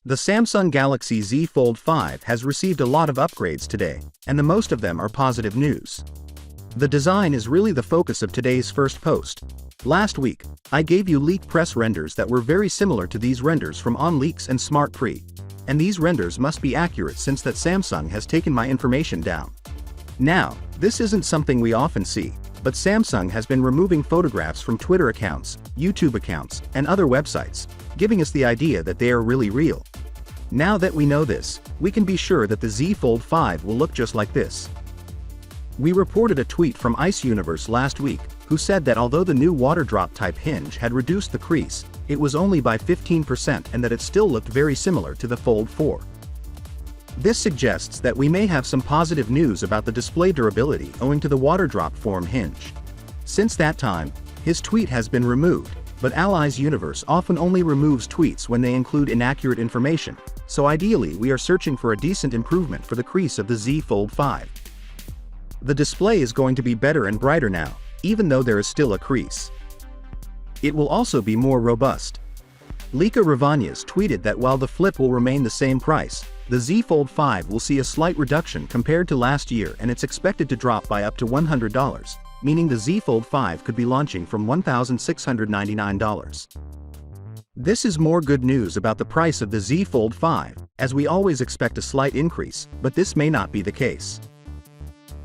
The Samsung Galaxy Z Fold 5 has received a lot of upgrades today, and the most of them are positive news. The design is really the focus of today's first post. Last week, I gave you leaked press renders that were very similar to these renders from OnLeaks and SmartPre. And these renders must be accurate since that Samsung has taken my information down. Now, this isn't something we often see, but Samsung has been removing photographs from Twitter accounts, YouTube accounts, and other websites, giving us the idea that they are really real. Now that we know this, we can be sure that the Z Fold 5 will look just like this. We reported a tweet from Ice Universe last week, who said that although the new water drop type hinge had reduced the crease, it was only by 15% and that it still looked very similar to the Fold 4. This suggests that we may have some positive news about the display durability owing to the water drop form hinge. Since that time, his tweet has been removed, but Allies Universe often only removes tweets when they include inaccurate information, so ideally we are searching for a decent improvement for the crease of the Z Fold 5. The display is going to be better and brighter now, even though there is still a crease. It will also be more robust. Lika Ravanyas tweeted that while the Flip will remain the same price, the Z Fold 5 will see a slight reduction compared to last year and it's expected to drop by up to $100, meaning the Z Fold 5 could be launching from $1,699. This is more good news about the price of the Z Fold 5, as we always expect a slight increase, but this may not be the case.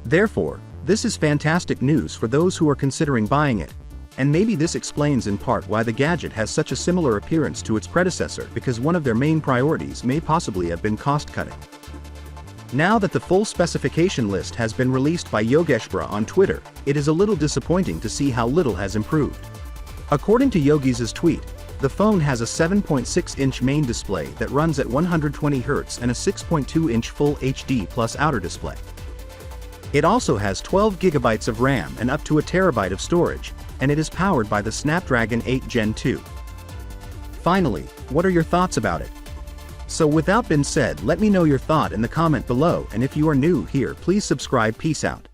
Therefore, this is fantastic news for those who are considering buying it, and maybe this explains in part why the gadget has such a similar appearance to its predecessor, because one of their main priorities may possibly have been cost-cutting. Now that the full specification list has been released by Yogeshbra on Twitter, it is a little disappointing to see how little has improved. According to Yogi's tweet, the phone has a 7.6-inch main display that runs at 120 Hz and a 6.2-inch Full HD Plus outer display. It also has 12 GB of RAM and up to a terabyte of storage, and it is powered by the Snapdragon 8 Gen 2. Finally, what are your thoughts about it? So without being said, let me know your thought in the comment below, and if you are new here, please subscribe. Peace out.